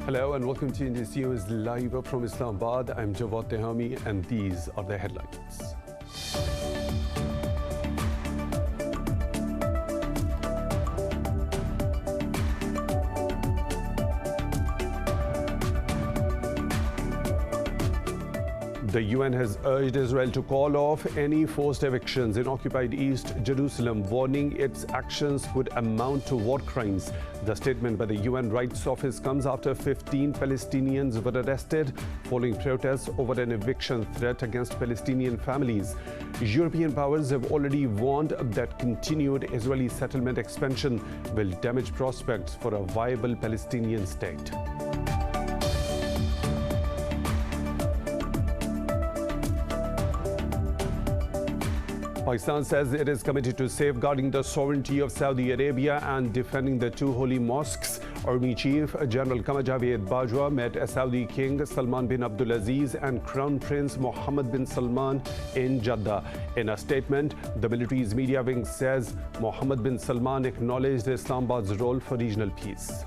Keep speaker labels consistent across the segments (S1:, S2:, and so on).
S1: Hello and welcome to Indus News live from Islamabad. I'm Jawad Tehami and these are the headlines. The UN has urged Israel to call off any forced evictions in occupied East Jerusalem, warning its actions could amount to war crimes. The statement by the UN Rights Office comes after 15 Palestinians were arrested following protests over an eviction threat against Palestinian families. European powers have already warned that continued Israeli settlement expansion will damage prospects for a viable Palestinian state. Pakistan says it is committed to safeguarding the sovereignty of Saudi Arabia and defending the two holy mosques. Army Chief General Javed Bajwa met Saudi King Salman bin Abdulaziz and Crown Prince Mohammed bin Salman in Jeddah. In a statement, the military's media wing says Mohammed bin Salman acknowledged Islamabad's role for regional peace.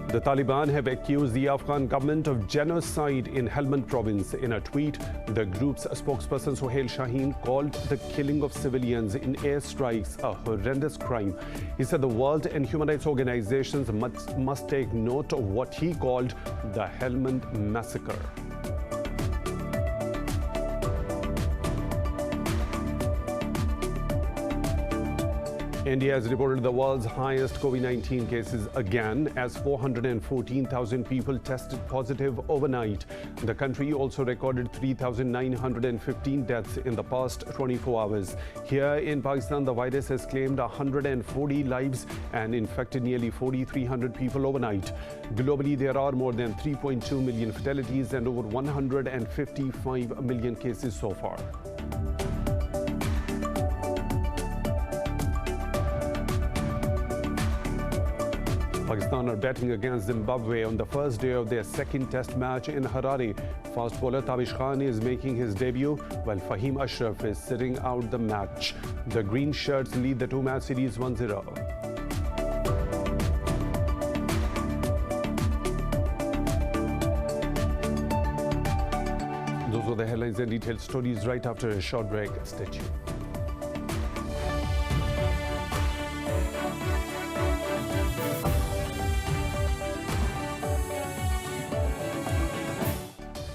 S1: The Taliban have accused the Afghan government of genocide in Helmand province. In a tweet, the group's spokesperson Sohail Shaheen called the killing of civilians in airstrikes a horrendous crime. He said the world and human rights organizations must take note of what he called the Helmand massacre. India has reported the world's highest COVID-19 cases again, as 414,000 people tested positive overnight. The country also recorded 3,915 deaths in the past 24 hours. Here in Pakistan, the virus has claimed 140 lives and infected nearly 4,300 people overnight. Globally, there are more than 3.2 million fatalities and over 155 million cases so far. Pakistan are batting against Zimbabwe on the first day of their second test match in Harare. Fast bowler Tabish Khan is making his debut while Fahim Ashraf is sitting out the match. The green shirts lead the two-match series 1-0. Those were the headlines and detailed stories right after a short break. Stay tuned.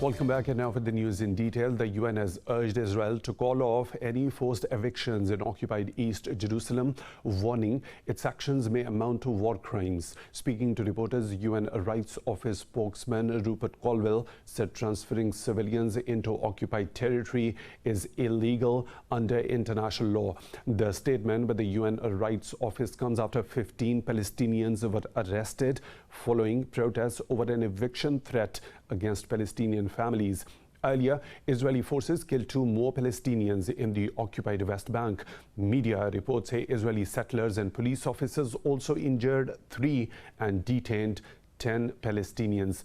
S1: Welcome back, and now for the news in detail. The UN has urged Israel to call off any forced evictions in occupied East Jerusalem, warning its actions may amount to war crimes. Speaking to reporters, UN Rights Office spokesman Rupert Colville said transferring civilians into occupied territory is illegal under international law. The statement by the UN Rights Office comes after 15 Palestinians were arrested following protests over an eviction threat against Palestinian families. Earlier, Israeli forces killed 2 more Palestinians in the occupied West Bank. Media reports say Israeli settlers and police officers also injured 3 and detained 10 Palestinians.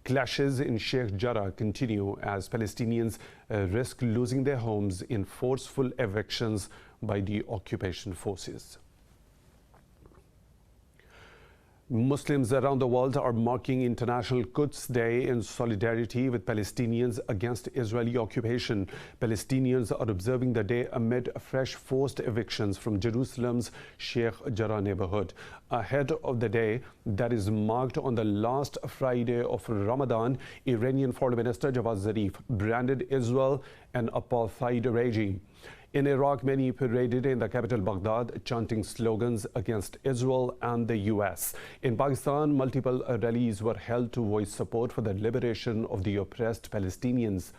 S1: Clashes in Sheikh Jarrah continue as Palestinians risk losing their homes in forceful evictions by the occupation forces. Muslims around the world are marking International Quds Day in solidarity with Palestinians against Israeli occupation. Palestinians are observing the day amid fresh forced evictions from Jerusalem's Sheikh Jarrah neighborhood. Ahead of the day that is marked on the last Friday of Ramadan, Iranian Foreign Minister Javad Zarif branded Israel an apartheid regime. In Iraq, many paraded in the capital Baghdad, chanting slogans against Israel and the US. In Pakistan, multiple rallies were held to voice support for the liberation of the oppressed Palestinians.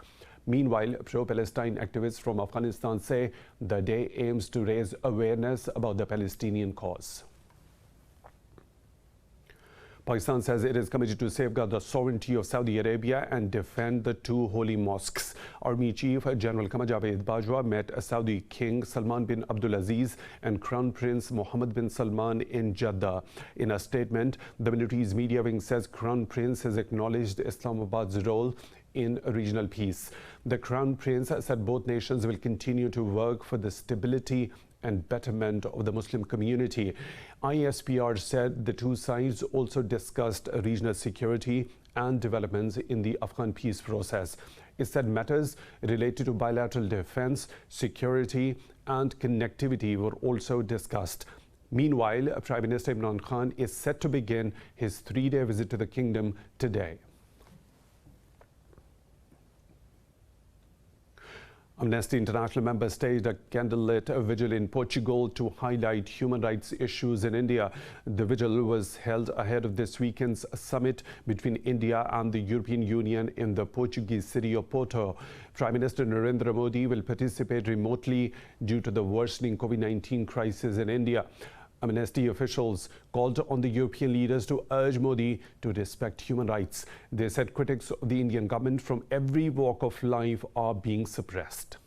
S1: Meanwhile, pro-Palestine activists from Afghanistan say the day aims to raise awareness about the Palestinian cause. Pakistan says it is committed to safeguard the sovereignty of Saudi Arabia and defend the two holy mosques. Army Chief General Javed Bajwa met Saudi King Salman bin Abdulaziz and Crown Prince Mohammed bin Salman in Jeddah. In a statement, the military's media wing says Crown Prince has acknowledged Islamabad's role in regional peace. The Crown Prince said both nations will continue to work for the stability and betterment of the Muslim community. ISPR said the two sides also discussed regional security and developments in the Afghan peace process. It said matters related to bilateral defense, security, and connectivity were also discussed. Meanwhile, Prime Minister Imran Khan is set to begin his three-day visit to the kingdom today. Amnesty International members staged a candlelit vigil in Portugal to highlight human rights issues in India. The vigil was held ahead of this weekend's summit between India and the European Union in the Portuguese city of Porto. Prime Minister Narendra Modi will participate remotely due to the worsening COVID-19 crisis in India. Amnesty officials called on the European leaders to urge Modi to respect human rights. They said critics of the Indian government from every walk of life are being suppressed.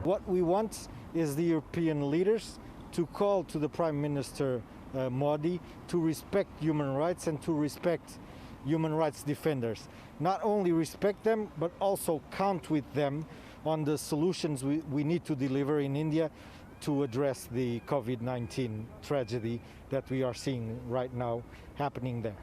S2: What we want is the European leaders to call to the Prime Minister Modi to respect human rights and to respect human rights defenders. Not only respect them, but also count with them on the solutions we need to deliver in India to address the COVID-19 tragedy that we are seeing right now happening there.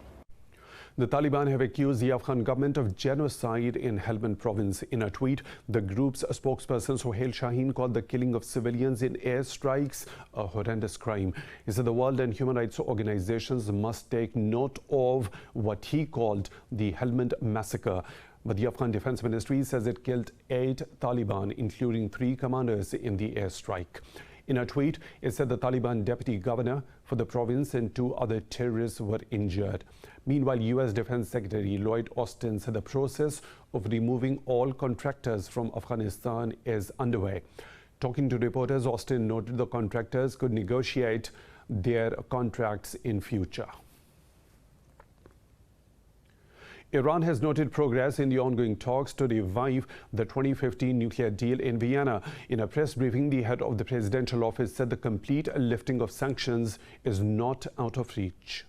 S1: The Taliban have accused the Afghan government of genocide in Helmand province. In a tweet, the group's spokesperson Sohail Shaheen called the killing of civilians in airstrikes a horrendous crime. He said the world and human rights organizations must take note of what he called the Helmand massacre. But the Afghan Defense Ministry says it killed 8 Taliban, including 3 commanders in the airstrike. In a tweet, it said the Taliban deputy governor for the province and 2 other terrorists were injured. Meanwhile, U.S. Defense Secretary Lloyd Austin said the process of removing all contractors from Afghanistan is underway. Talking to reporters, Austin noted the contractors could negotiate their contracts in future. Iran has noted progress in the ongoing talks to revive the 2015 nuclear deal in Vienna. In a press briefing, the head of the presidential office said the complete lifting of sanctions is not out of reach.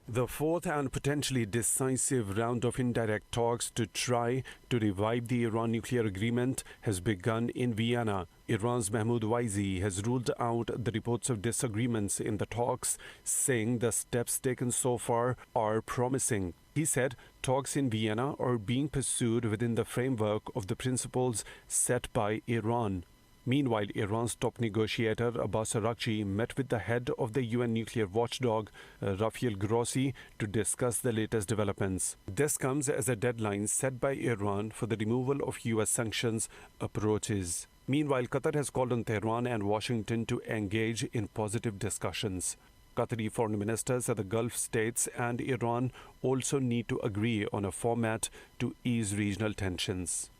S1: The fourth and potentially decisive round of indirect talks to try to revive the Iran nuclear agreement has begun in Vienna. Iran's Mahmoud Waizi has ruled out the reports of disagreements in the talks, saying the steps taken so far are promising. He said talks in Vienna are being pursued within the framework of the principles set by Iran. Meanwhile, Iran's top negotiator Abbas Araghchi met with the head of the UN nuclear watchdog, Rafael Grossi, to discuss the latest developments. This comes as a deadline set by Iran for the removal of US sanctions approaches. Meanwhile, Qatar has called on Tehran and Washington to engage in positive discussions. Qatari foreign minister said the Gulf states and Iran also need to agree on a format to ease regional tensions.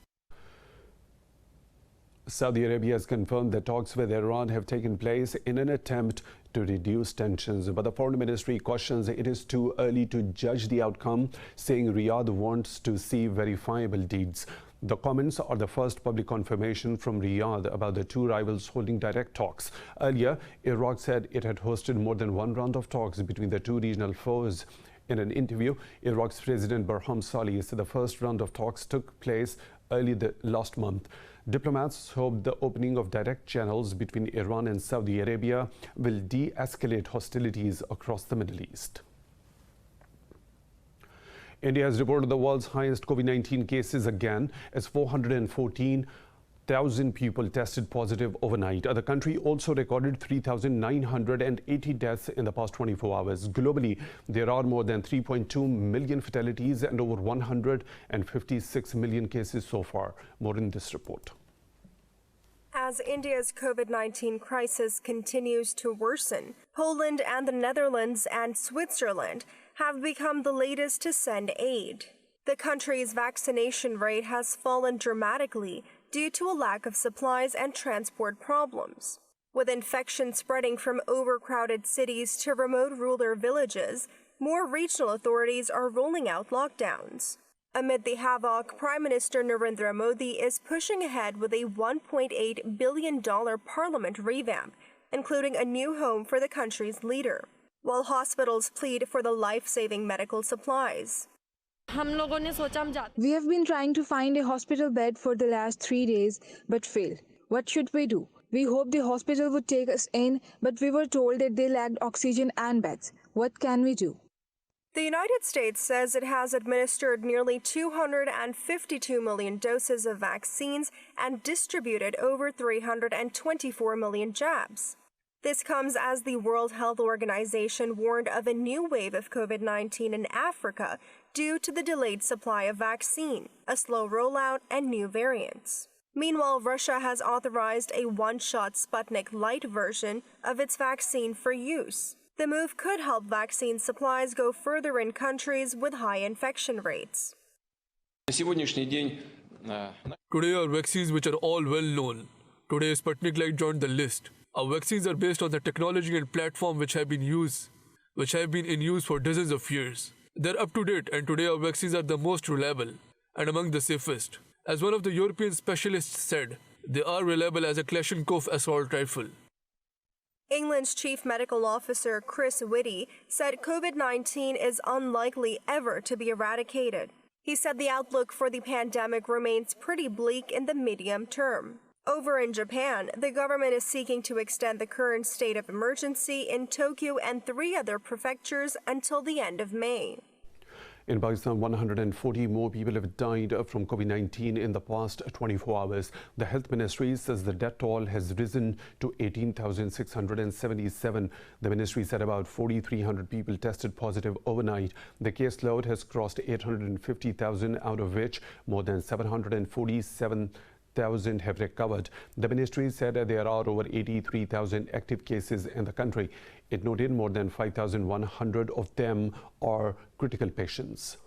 S1: Saudi Arabia has confirmed that talks with Iran have taken place in an attempt to reduce tensions, but the foreign ministry cautions it is too early to judge the outcome, saying Riyadh wants to see verifiable deeds. The comments are the first public confirmation from Riyadh about the two rivals holding direct talks. Earlier, Iraq said it had hosted more than one round of talks between the two regional foes. In an interview, Iraq's President Barham Salih said the first round of talks took place early last month. Diplomats hope the opening of direct channels between Iran and Saudi Arabia will de-escalate hostilities across the Middle East. India has reported the world's highest COVID-19 cases again, as 414,000 people tested positive overnight. The country also recorded 3,980 deaths in the past 24 hours. Globally, there are more than 3.2 million fatalities and over 156 million cases so far. More in this report.
S3: As India's COVID-19 crisis continues to worsen, Poland and the Netherlands and Switzerland have become the latest to send aid. The country's vaccination rate has fallen dramatically due to a lack of supplies and transport problems. With infections spreading from overcrowded cities to remote rural villages, more regional authorities are rolling out lockdowns. Amid the havoc, Prime Minister Narendra Modi is pushing ahead with a $1.8 billion parliament revamp, including a new home for the country's leader, while hospitals plead for the life-saving medical supplies.
S4: We have been trying to find a hospital bed for the last 3 days, but failed. What should we do? We hoped the hospital would take us in, but we were told that they lacked oxygen and beds. What can we do?
S3: The United States says it has administered nearly 252 million doses of vaccines and distributed over 324 million jabs. This comes as the World Health Organization warned of a new wave of COVID-19 in Africa due to the delayed supply of vaccine, a slow rollout, and new variants. Meanwhile, Russia has authorized a one-shot Sputnik Light version of its vaccine for use. The move could help vaccine supplies go further in countries with high infection rates.
S5: Today are vaccines which are all well known. Today Sputnik Light joined the list. Our vaccines are based on the technology and platform which have been in use for dozens of years. They're up to date, and today our vaccines are the most reliable and among the safest. As one of the European specialists said, they are reliable as a Kalashnikov assault rifle.
S3: England's Chief Medical Officer Chris Whitty said COVID-19 is unlikely ever to be eradicated. He said the outlook for the pandemic remains pretty bleak in the medium term. Over in Japan, the government is seeking to extend the current state of emergency in Tokyo and 3 other prefectures until the end of May.
S1: In Pakistan, 140 more people have died from COVID-19 in the past 24 hours. The Health Ministry says the death toll has risen to 18,677. The ministry said about 4,300 people tested positive overnight. The caseload has crossed 850,000, out of which more than 747,000 have recovered. The ministry said there are over 83,000 active cases in the country. It noted more than 5,100 of them are critical patients.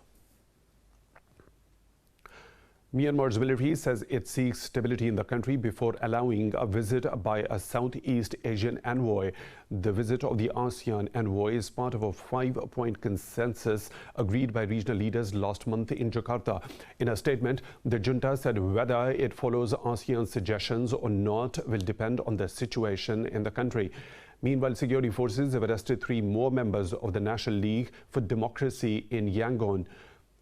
S1: Myanmar's military says it seeks stability in the country before allowing a visit by a Southeast Asian envoy. The visit of the ASEAN envoy is part of a 5-point consensus agreed by regional leaders last month in Jakarta. In a statement, the junta said whether it follows ASEAN's suggestions or not will depend on the situation in the country. Meanwhile, security forces have arrested 3 more members of the National League for Democracy in Yangon.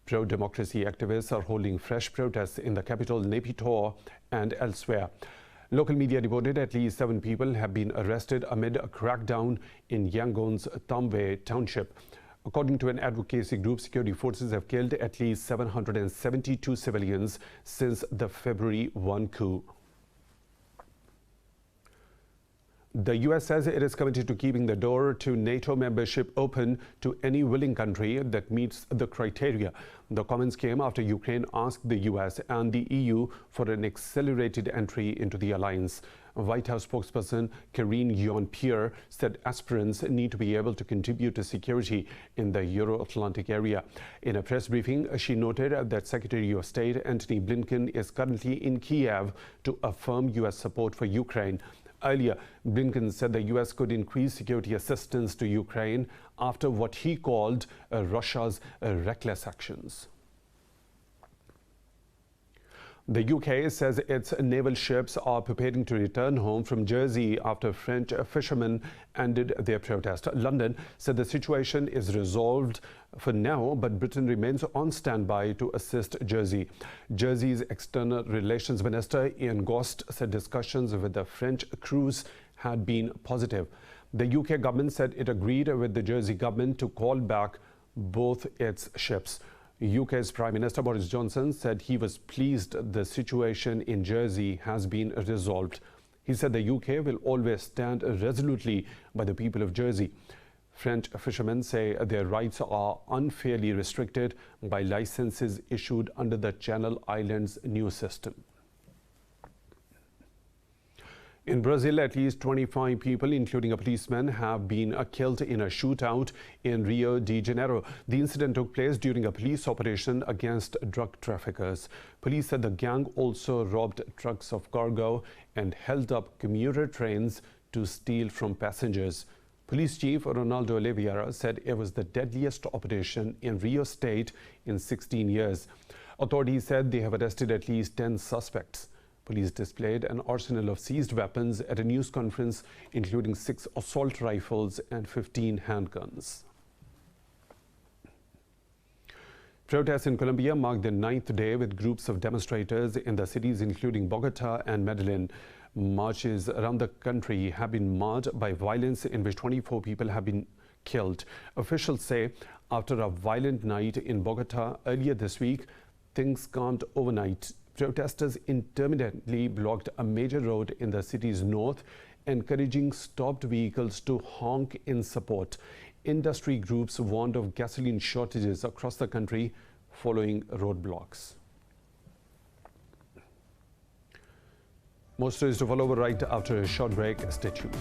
S1: Pro-democracy activists are holding fresh protests in the capital Naypyidaw and elsewhere. Local media reported at least 7 people have been arrested amid a crackdown in Yangon's Tamwe township. According to an advocacy group, security forces have killed at least 772 civilians since the February 1 coup. The U.S. says it is committed to keeping the door to NATO membership open to any willing country that meets the criteria. The comments came after Ukraine asked the U.S. and the EU for an accelerated entry into the alliance. White House spokesperson Karine Jean-Pierre said aspirants need to be able to contribute to security in the Euro-Atlantic area. In a press briefing, she noted that Secretary of State Antony Blinken is currently in Kiev to affirm U.S. support for Ukraine. Earlier, Blinken said the U.S. could increase security assistance to Ukraine after what he called Russia's reckless actions. The UK says its naval ships are preparing to return home from Jersey after French fishermen ended their protest. London said the situation is resolved for now, but Britain remains on standby to assist Jersey. Jersey's External Relations Minister Ian Gost said discussions with the French crews had been positive. The UK government said it agreed with the Jersey government to call back both its ships. UK's Prime Minister Boris Johnson said he was pleased the situation in Jersey has been resolved. He said the UK will always stand resolutely by the people of Jersey. French fishermen say their rights are unfairly restricted by licenses issued under the Channel Islands new system. In Brazil, at least 25 people, including a policeman, have been killed in a shootout in Rio de Janeiro. The incident took place during a police operation against drug traffickers. Police said the gang also robbed trucks of cargo and held up commuter trains to steal from passengers. Police Chief Ronaldo Oliveira said it was the deadliest operation in Rio State in 16 years. Authorities said they have arrested at least 10 suspects. Police displayed an arsenal of seized weapons at a news conference, including 6 assault rifles and 15 handguns. Protests in Colombia marked the 9th day with groups of demonstrators in the cities including Bogota and Medellin. Marches around the country have been marred by violence in which 24 people have been killed. Officials say after a violent night in Bogota earlier this week, things calmed overnight. Protesters intermittently blocked a major road in the city's north, encouraging stopped vehicles to honk in support. Industry groups warned of gasoline shortages across the country following roadblocks. More stories to follow right after a short break. Stay tuned.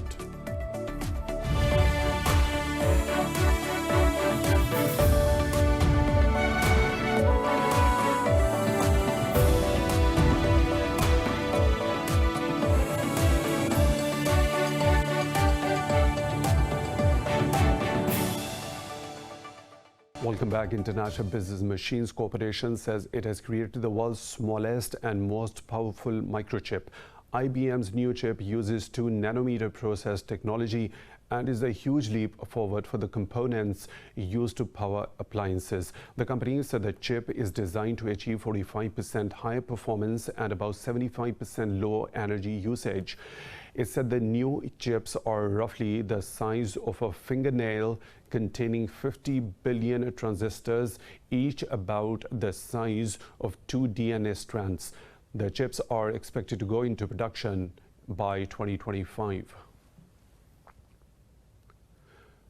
S1: Welcome back. International Business Machines Corporation says it has created the world's smallest and most powerful microchip. IBM's new chip uses 2 nanometer process technology and is a huge leap forward for the components used to power appliances. The company said the chip is designed to achieve 45% higher performance and about 75% lower energy usage. It said the new chips are roughly the size of a fingernail, containing 50 billion transistors, each about the size of 2 DNA strands. The chips are expected to go into production by 2025.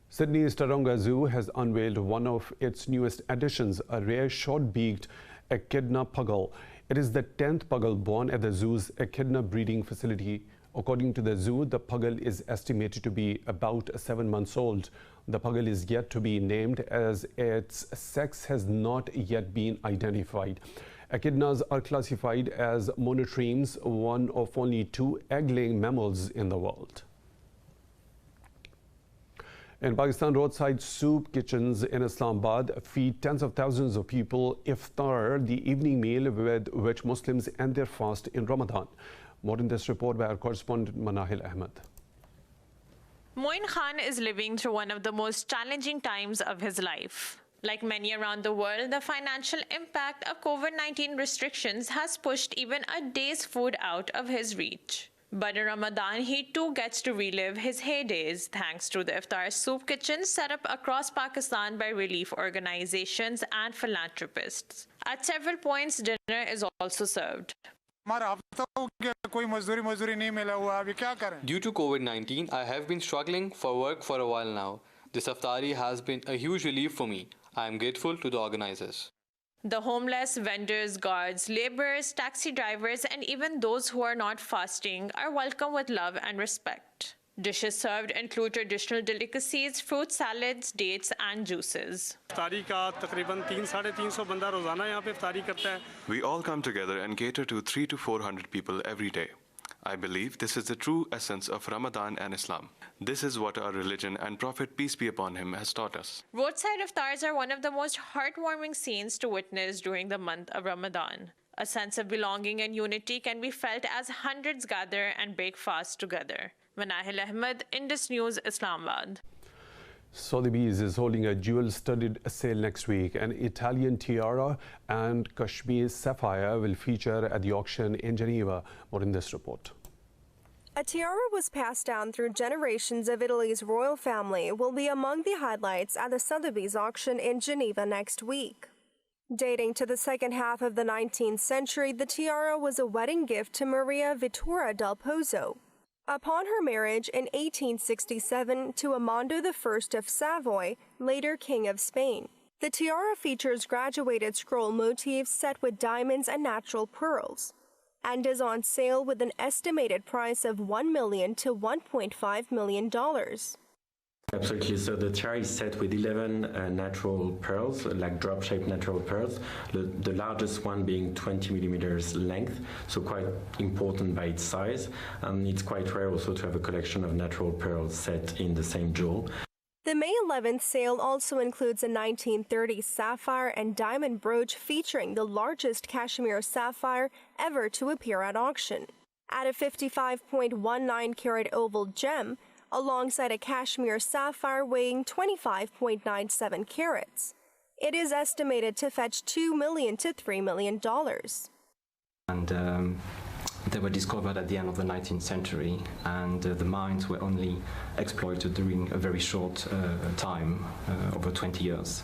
S1: Sydney's Taronga Zoo has unveiled one of its newest additions, a rare short-beaked echidna puggle. It is the 10th puggle born at the zoo's echidna breeding facility. According to the zoo, the puggle is estimated to be about 7 months old. The puggle is yet to be named as its sex has not yet been identified. Echidnas are classified as monotremes, one of only 2 egg-laying mammals in the world. In Pakistan, roadside soup kitchens in Islamabad feed tens of thousands of people iftar, the evening meal with which Muslims end their fast in Ramadan. More in this report by our correspondent Manahil Ahmed.
S6: Moin Khan is living through one of the most challenging times of his life. Like many around the world, the financial impact of COVID-19 restrictions has pushed even a day's food out of his reach. But in Ramadan, he too gets to relive his heydays thanks to the iftar soup kitchens set up across Pakistan by relief organizations and philanthropists. At several points, dinner is also served.
S7: Due to COVID-19, I have been struggling for work for a while now. This iftari has been a huge relief for me. I am grateful to the organizers.
S6: The homeless, vendors, guards, laborers, taxi drivers, and even those who are not fasting are welcome with love and respect. Dishes served include traditional delicacies, fruit salads, dates, and juices.
S8: We all come together and cater to 300 to 400 people every day. I believe this is the true essence of Ramadan and Islam. This is what our religion and Prophet, peace be upon him, has taught us.
S6: Roadside iftars are one of the most heartwarming scenes to witness during the month of Ramadan. A sense of belonging and unity can be felt as hundreds gather and break fast together. Manahil Ahmed, Indus News, Islamabad.
S1: Sotheby's is holding a jewel-studded sale next week. An Italian tiara and Kashmir sapphire will feature at the auction in Geneva. More in this report.
S3: A tiara was passed down through generations of Italy's royal family will be among the highlights at the Sotheby's auction in Geneva next week. Dating to the second half of the 19th century, the tiara was a wedding gift to Maria Vittoria del Pozzo. Upon her marriage in 1867 to Armando I of Savoy, later King of Spain, the tiara features graduated scroll motifs set with diamonds and natural pearls, and is on sale with an estimated price of $1 million to $1.5 million.
S9: Absolutely. So the tiara is set with 11 natural pearls, like drop-shaped natural pearls, the largest one being 20 millimeters length, so quite important by its size. And it's quite rare also to have a collection of natural pearls set in the same jewel.
S3: The May 11th sale also includes a 1930s sapphire and diamond brooch featuring the largest cashmere sapphire ever to appear at auction. At a 55.19 carat oval gem, alongside a cashmere sapphire weighing 25.97 carats. It is estimated to fetch $2 million to $3 million.
S9: And They were discovered at the end of the 19th century, and the mines were only exploited during a very short time, over 20 years.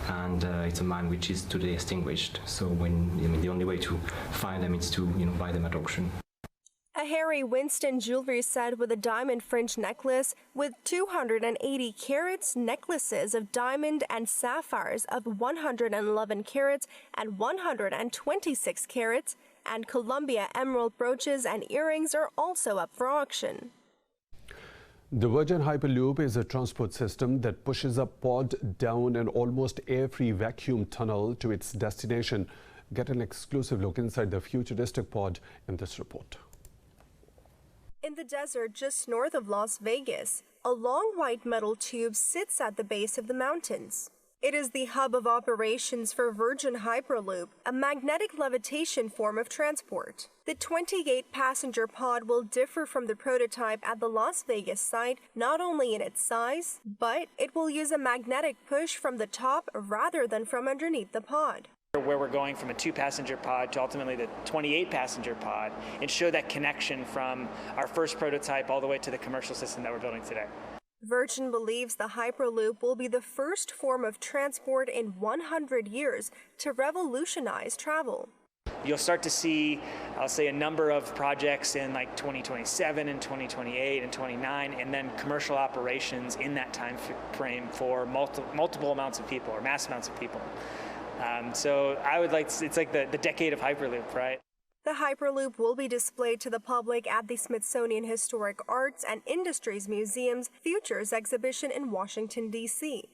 S9: And it's a mine which is today extinguished. So the only way to find them is to buy them at auction.
S3: A Harry Winston jewelry set with a diamond fringe necklace with 280 carats, necklaces of diamond and sapphires of 111 carats and 126 carats, and Colombia emerald brooches and earrings are also up for auction.
S1: The Virgin Hyperloop is a transport system that pushes a pod down an almost air-free vacuum tunnel to its destination. Get an exclusive look inside the futuristic pod in this report.
S3: In the desert just north of Las Vegas, a long white metal tube sits at the base of the mountains. It is the hub of operations for Virgin Hyperloop, a magnetic levitation form of transport. The 28-passenger pod will differ from the prototype at the Las Vegas site not only in its size, but it will use a magnetic push from the top rather than from underneath the pod.
S10: Where we're going from a 2-passenger pod to ultimately the 28-passenger pod, and show that connection from our first prototype all the way to the commercial system that we're building today.
S3: Virgin believes the Hyperloop will be the first form of transport in 100 years to revolutionize travel.
S10: You'll start to see, I'll say, a number of projects in like 2027 and 2028 and 29, and then commercial operations in that time frame for multiple amounts of people or mass amounts of people. So I would it's like the decade of Hyperloop, right?
S3: The Hyperloop will be displayed to the public at the Smithsonian Historic Arts and Industries Museum's Futures exhibition in Washington, D.C.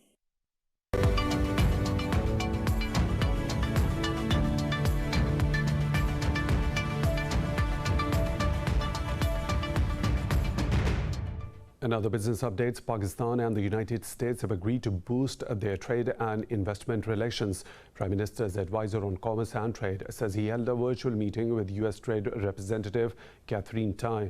S1: In other business updates, Pakistan and the United States have agreed to boost their trade and investment relations. Prime Minister's advisor on commerce and trade says he held a virtual meeting with U.S. Trade Representative Catherine Tai.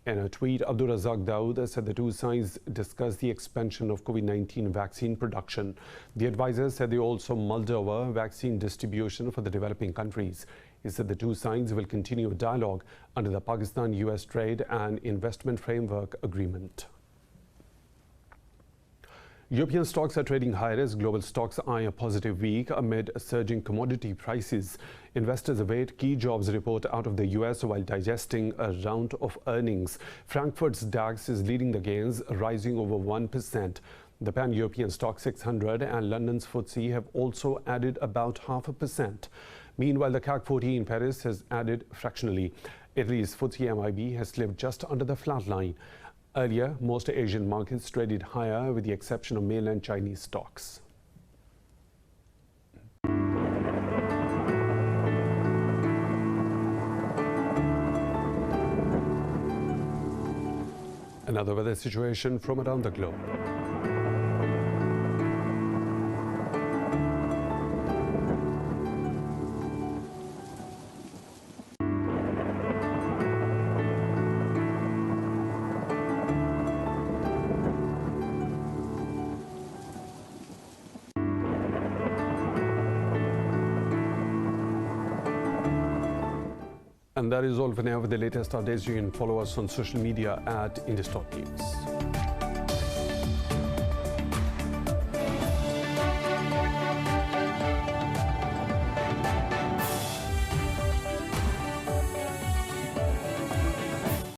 S1: In a tweet, Abdul Razak Dawood said the two sides discussed the expansion of COVID-19 vaccine production. The advisor said they also mulled over vaccine distribution for the developing countries. He said the two sides will continue dialogue under the Pakistan-US Trade and Investment Framework Agreement. European stocks are trading higher as global stocks eye a positive week amid surging commodity prices. Investors await key jobs report out of the US while digesting a round of earnings. Frankfurt's DAX is leading the gains, rising over 1%. The Pan-European Stock 600 and London's FTSE have also added about 0.5%. Meanwhile, the CAC 40 in Paris has added fractionally. Italy's FTSE MIB has slipped just under the flat line. Earlier, most Asian markets traded higher with the exception of mainland Chinese stocks. Another weather situation from around the globe. And that is all for now. For the latest updates, you can follow us on social media at Indus News.